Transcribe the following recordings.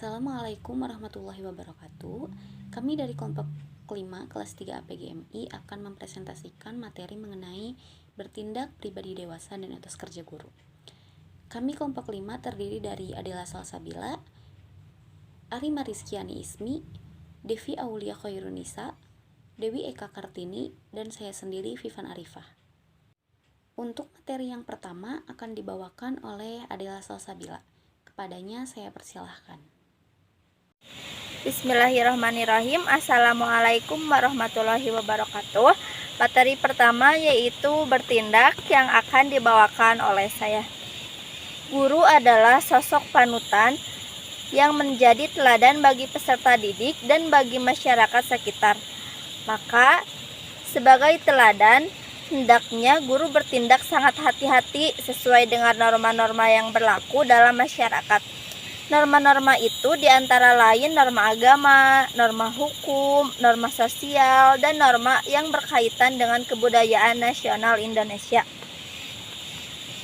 Assalamualaikum warahmatullahi wabarakatuh. Kami dari kelompok 5 kelas 3 APGMI akan mempresentasikan materi mengenai bertindak pribadi dewasa dan etos kerja guru. Kami kelompok 5 terdiri dari Adela Salsabila, Arima Rizkyani Ismi, Devi Aulia Khairunisa, Dewi Eka Kartini, dan saya sendiri Vivan Arifah. Untuk materi yang pertama akan dibawakan oleh Adela Salsabila. Kepadanya saya persilahkan. Bismillahirrahmanirrahim. Assalamualaikum warahmatullahi wabarakatuh. Materi pertama yaitu bertindak yang akan dibawakan oleh saya. Guru adalah sosok panutan yang menjadi teladan bagi peserta didik dan bagi masyarakat sekitar. Maka sebagai teladan, hendaknya guru bertindak sangat hati-hati sesuai dengan norma-norma yang berlaku dalam masyarakat. Norma-norma itu diantara lain norma agama, norma hukum, norma sosial, dan norma yang berkaitan dengan kebudayaan nasional Indonesia.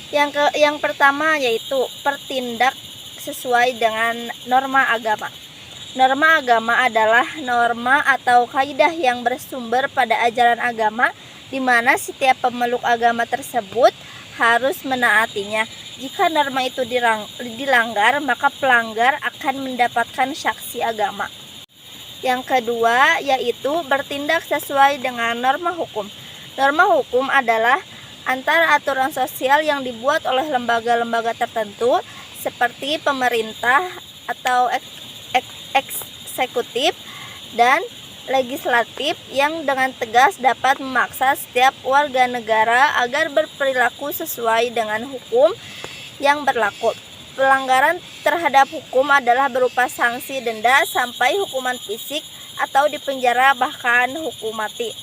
Yang pertama yaitu bertindak sesuai dengan norma agama. Norma agama adalah norma atau kaidah yang bersumber pada ajaran agama, di mana setiap pemeluk agama tersebut harus menaatinya. Jika norma itu dilanggar, maka pelanggar akan mendapatkan sanksi agama. Yang kedua yaitu bertindak sesuai dengan norma hukum. Norma hukum adalah antara aturan sosial yang dibuat oleh lembaga-lembaga tertentu seperti pemerintah atau eksekutif dan legislatif yang dengan tegas dapat memaksa setiap warga negara agar berperilaku sesuai dengan hukum yang berlaku. Pelanggaran terhadap hukum adalah berupa sanksi denda sampai hukuman fisik atau dipenjara bahkan hukum mati.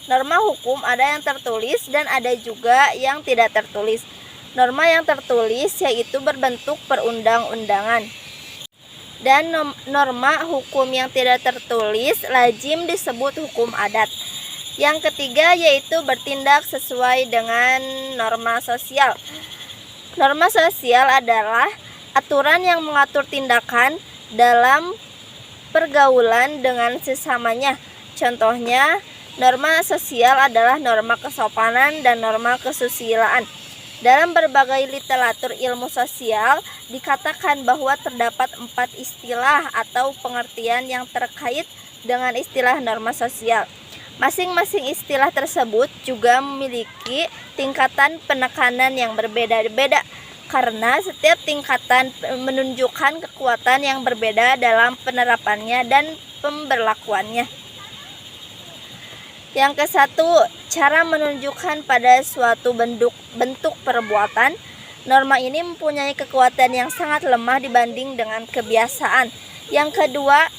Norma hukum ada yang tertulis dan ada juga yang tidak tertulis. Norma yang tertulis yaitu berbentuk perundang-undangan. Dan norma hukum yang tidak tertulis lazim disebut hukum adat. Yang ketiga yaitu bertindak sesuai dengan norma sosial. Norma sosial adalah aturan yang mengatur tindakan dalam pergaulan dengan sesamanya. Contohnya, norma sosial adalah norma kesopanan dan norma kesusilaan. Dalam berbagai literatur ilmu sosial, dikatakan bahwa terdapat 4 istilah atau pengertian yang terkait dengan istilah norma sosial. Masing-masing istilah tersebut juga memiliki tingkatan penekanan yang berbeda-beda, karena setiap tingkatan menunjukkan kekuatan yang berbeda dalam penerapannya dan pemberlakuannya. Yang ke-1, cara menunjukkan pada suatu bentuk perbuatan. Norma ini mempunyai kekuatan yang sangat lemah dibanding dengan kebiasaan. Yang kedua,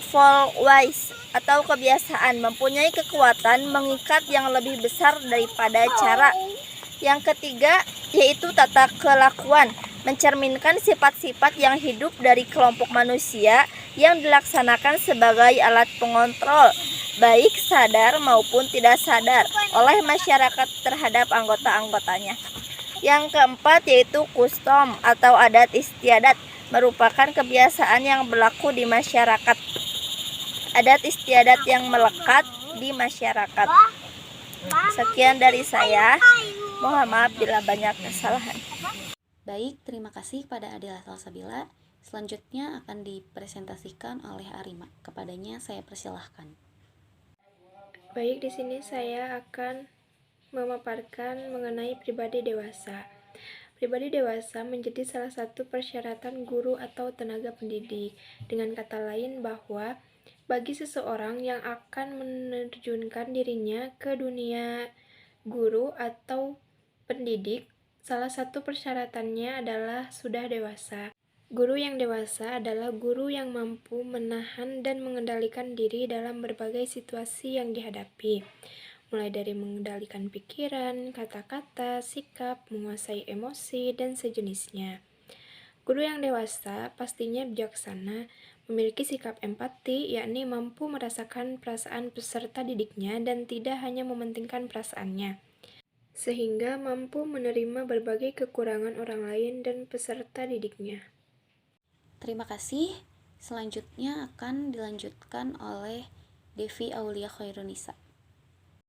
Volkweiss atau kebiasaan mempunyai kekuatan mengikat yang lebih besar daripada cara. Yang ketiga yaitu tata kelakuan, mencerminkan sifat-sifat yang hidup dari kelompok manusia yang dilaksanakan sebagai alat pengontrol, baik sadar maupun tidak sadar, oleh masyarakat terhadap anggota-anggotanya. Yang keempat yaitu kustom atau adat istiadat, merupakan kebiasaan yang berlaku di masyarakat. Adat istiadat yang melekat di masyarakat. Sekian dari saya. Mohon maaf bila banyak kesalahan. Baik, terima kasih kepada Adela Salsabila. Selanjutnya akan dipresentasikan oleh Arima. Kepadanya saya persilahkan. Baik, di sini saya akan memaparkan mengenai pribadi dewasa. Pribadi dewasa menjadi salah satu persyaratan guru atau tenaga pendidik. Dengan kata lain bahwa bagi seseorang yang akan menerjunkan dirinya ke dunia guru atau pendidik, salah satu persyaratannya adalah sudah dewasa. Guru yang dewasa adalah guru yang mampu menahan dan mengendalikan diri dalam berbagai situasi yang dihadapi, mulai dari mengendalikan pikiran, kata-kata, sikap, menguasai emosi, dan sejenisnya. Guru yang dewasa pastinya bijaksana, memiliki sikap empati, yakni mampu merasakan perasaan peserta didiknya dan tidak hanya mementingkan perasaannya, sehingga mampu menerima berbagai kekurangan orang lain dan peserta didiknya. Terima kasih. Selanjutnya akan dilanjutkan oleh Devi Aulia Khairunisa.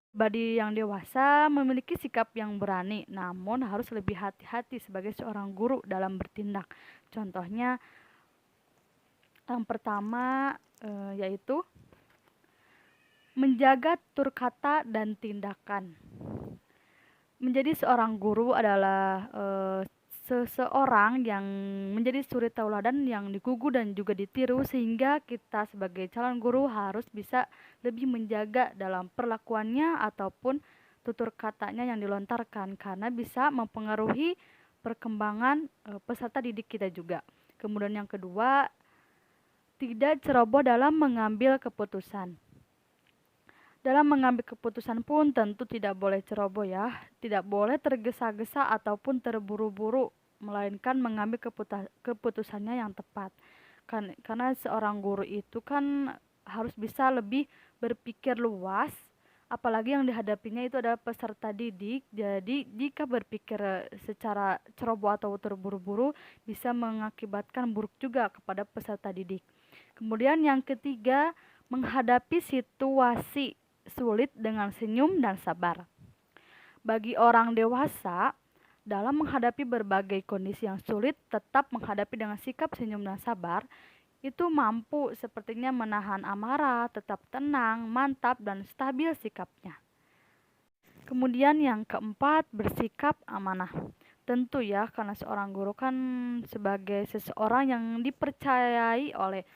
Pribadi yang dewasa memiliki sikap yang berani, namun harus lebih hati-hati sebagai seorang guru dalam bertindak. Contohnya, yang pertama yaitu menjaga tutur kata dan tindakan. Menjadi seorang guru adalah seseorang yang menjadi suri tauladan yang digugu dan juga ditiru, sehingga kita sebagai calon guru harus bisa lebih menjaga dalam perlakuannya ataupun tutur katanya yang dilontarkan, karena bisa mempengaruhi perkembangan peserta didik kita juga. Kemudian yang kedua, tidak ceroboh dalam mengambil keputusan. Dalam mengambil keputusan pun tentu tidak boleh ceroboh ya, tidak boleh tergesa-gesa ataupun terburu-buru, melainkan mengambil keputusannya yang tepat. Karena seorang guru itu kan harus bisa lebih berpikir luas, apalagi yang dihadapinya itu adalah peserta didik. Jadi jika berpikir secara ceroboh atau terburu-buru bisa mengakibatkan buruk juga kepada peserta didik. Kemudian yang ketiga, menghadapi situasi sulit dengan senyum dan sabar. Bagi orang dewasa, dalam menghadapi berbagai kondisi yang sulit, tetap menghadapi dengan sikap senyum dan sabar, itu mampu sepertinya menahan amarah, tetap tenang, mantap, dan stabil sikapnya. Kemudian yang keempat, bersikap amanah. Tentu ya, karena seorang guru kan sebagai seseorang yang dipercayai oleh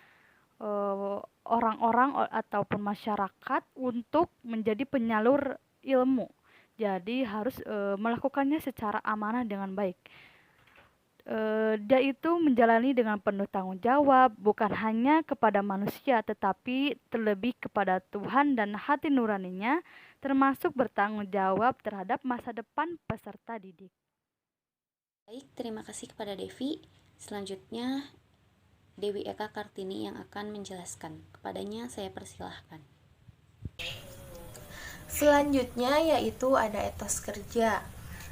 orang-orang ataupun masyarakat untuk menjadi penyalur ilmu. Jadi harus melakukannya secara amanah dengan baik. Dia itu menjalani dengan penuh tanggung jawab, bukan hanya kepada manusia tetapi terlebih kepada Tuhan dan hati nuraninya, termasuk bertanggung jawab terhadap masa depan peserta didik. Baik, terima kasih kepada Devi. Selanjutnya Dewi Eka Kartini yang akan menjelaskan. Kepadanya saya persilahkan. Selanjutnya yaitu ada etos kerja.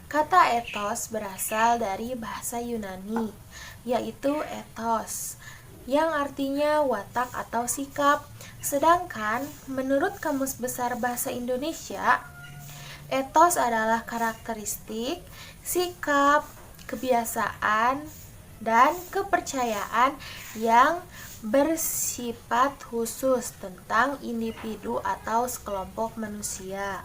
Kata etos berasal dari bahasa Yunani, yaitu ethos, yang artinya watak atau sikap. Sedangkan menurut Kamus Besar Bahasa Indonesia, ethos adalah karakteristik, sikap, kebiasaan, dan kepercayaan yang bersifat khusus tentang individu atau sekelompok manusia.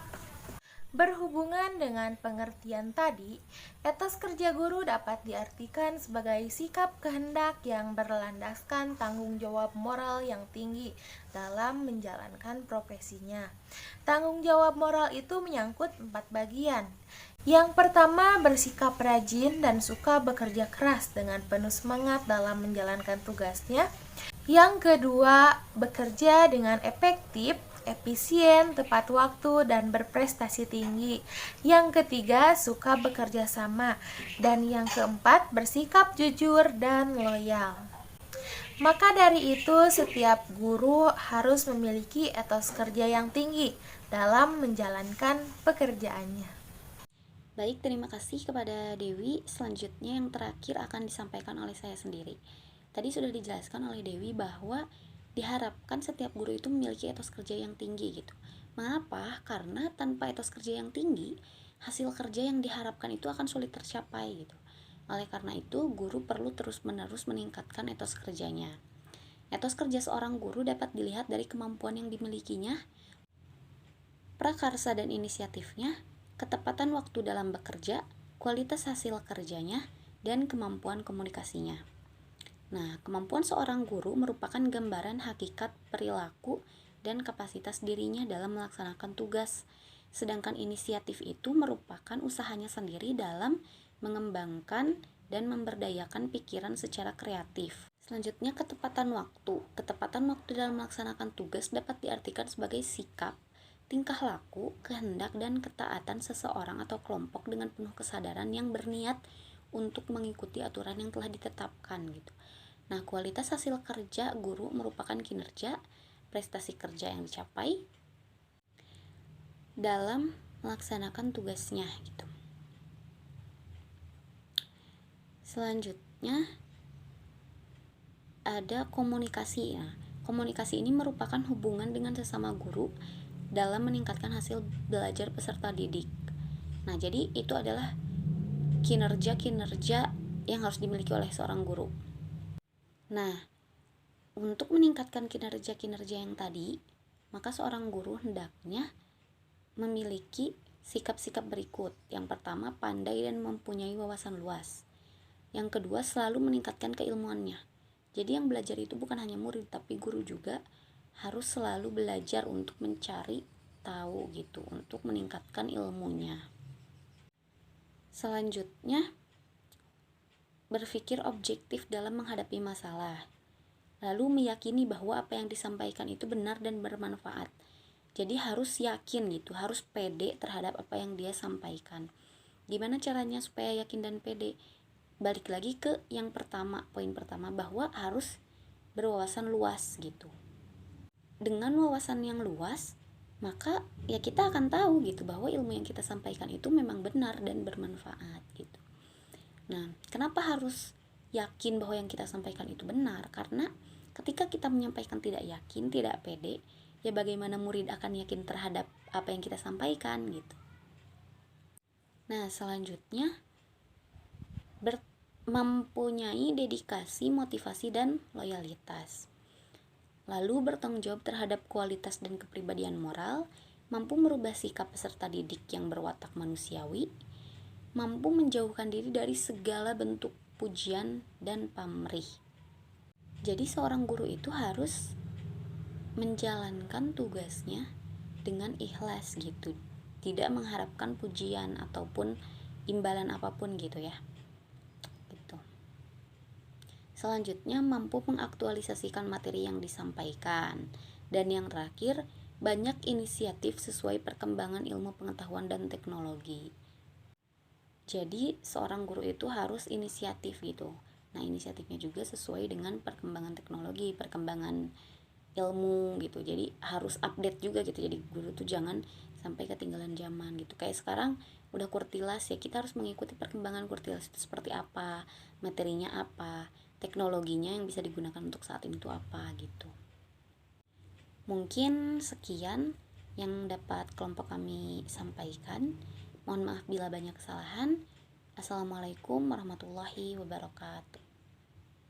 Berhubungan dengan pengertian tadi, etos kerja guru dapat diartikan sebagai sikap kehendak yang berlandaskan tanggung jawab moral yang tinggi dalam menjalankan profesinya. Tanggung jawab moral itu menyangkut 4 bagian. Yang pertama, bersikap rajin dan suka bekerja keras dengan penuh semangat dalam menjalankan tugasnya. Yang kedua, bekerja dengan efektif, efisien, tepat waktu, dan berprestasi tinggi. Yang ketiga, suka bekerja sama. Dan yang keempat, bersikap jujur dan loyal. Maka dari itu, setiap guru harus memiliki etos kerja yang tinggi dalam menjalankan pekerjaannya. Baik, terima kasih kepada Dewi. Selanjutnya yang terakhir akan disampaikan oleh saya sendiri. Tadi sudah dijelaskan oleh Dewi bahwa diharapkan setiap guru itu memiliki etos kerja yang tinggi gitu. Mengapa? Karena tanpa etos kerja yang tinggi, hasil kerja yang diharapkan itu akan sulit tercapai gitu. Oleh karena itu, guru perlu terus-menerus meningkatkan etos kerjanya. Etos kerja seorang guru dapat dilihat dari kemampuan yang dimilikinya, prakarsa dan inisiatifnya, ketepatan waktu dalam bekerja, kualitas hasil kerjanya, dan kemampuan komunikasinya. Nah, kemampuan seorang guru merupakan gambaran hakikat perilaku dan kapasitas dirinya dalam melaksanakan tugas. Sedangkan inisiatif itu merupakan usahanya sendiri dalam mengembangkan dan memberdayakan pikiran secara kreatif. Selanjutnya, ketepatan waktu. Ketepatan waktu dalam melaksanakan tugas dapat diartikan sebagai sikap, tingkah laku, kehendak, dan ketaatan seseorang atau kelompok dengan penuh kesadaran yang berniat untuk mengikuti aturan yang telah ditetapkan gitu. Nah, kualitas hasil kerja guru merupakan kinerja, prestasi kerja yang dicapai dalam melaksanakan tugasnya gitu. Selanjutnya ada komunikasi. Nah, komunikasi ini merupakan hubungan dengan sesama guru dalam meningkatkan hasil belajar peserta didik. Nah, jadi itu adalah kinerja-kinerja yang harus dimiliki oleh seorang guru. Nah, untuk meningkatkan kinerja-kinerja yang tadi, maka seorang guru hendaknya memiliki sikap-sikap berikut. Yang pertama, pandai dan mempunyai wawasan luas. Yang kedua, selalu meningkatkan keilmuannya. Jadi yang belajar itu bukan hanya murid, tapi guru juga harus selalu belajar untuk mencari tahu gitu, untuk meningkatkan ilmunya. Selanjutnya, berpikir objektif dalam menghadapi masalah. Lalu meyakini bahwa apa yang disampaikan itu benar dan bermanfaat. Jadi harus yakin gitu, harus pede terhadap apa yang dia sampaikan. Gimana caranya supaya yakin dan pede? Balik lagi ke yang pertama, poin pertama, bahwa harus berwawasan luas gitu. Dengan wawasan yang luas, maka ya kita akan tahu gitu bahwa ilmu yang kita sampaikan itu memang benar dan bermanfaat gitu. Nah, kenapa harus yakin bahwa yang kita sampaikan itu benar? Karena ketika kita menyampaikan tidak yakin, tidak pede, ya bagaimana murid akan yakin terhadap apa yang kita sampaikan gitu. Nah, selanjutnya mempunyai dedikasi, motivasi, dan loyalitas. Lalu bertanggung jawab terhadap kualitas dan kepribadian moral, mampu merubah sikap peserta didik yang berwatak manusiawi, mampu menjauhkan diri dari segala bentuk pujian dan pamrih. Jadi seorang guru itu harus menjalankan tugasnya dengan ikhlas gitu, tidak mengharapkan pujian ataupun imbalan apapun gitu ya. Gitu. Selanjutnya, mampu mengaktualisasikan materi yang disampaikan. Dan yang terakhir, banyak inisiatif sesuai perkembangan ilmu pengetahuan dan teknologi. Jadi seorang guru itu harus inisiatif gitu. Nah, inisiatifnya juga sesuai dengan perkembangan teknologi, perkembangan ilmu gitu. Jadi harus update juga gitu. Jadi guru tuh jangan sampai ketinggalan zaman gitu. Kayak sekarang udah kurtilas ya, kita harus mengikuti perkembangan kurtilas itu seperti apa, materinya apa, teknologinya yang bisa digunakan untuk saat ini tuh apa gitu. Mungkin sekian yang dapat kelompok kami sampaikan. Mohon maaf bila banyak kesalahan. Assalamualaikum warahmatullahi wabarakatuh.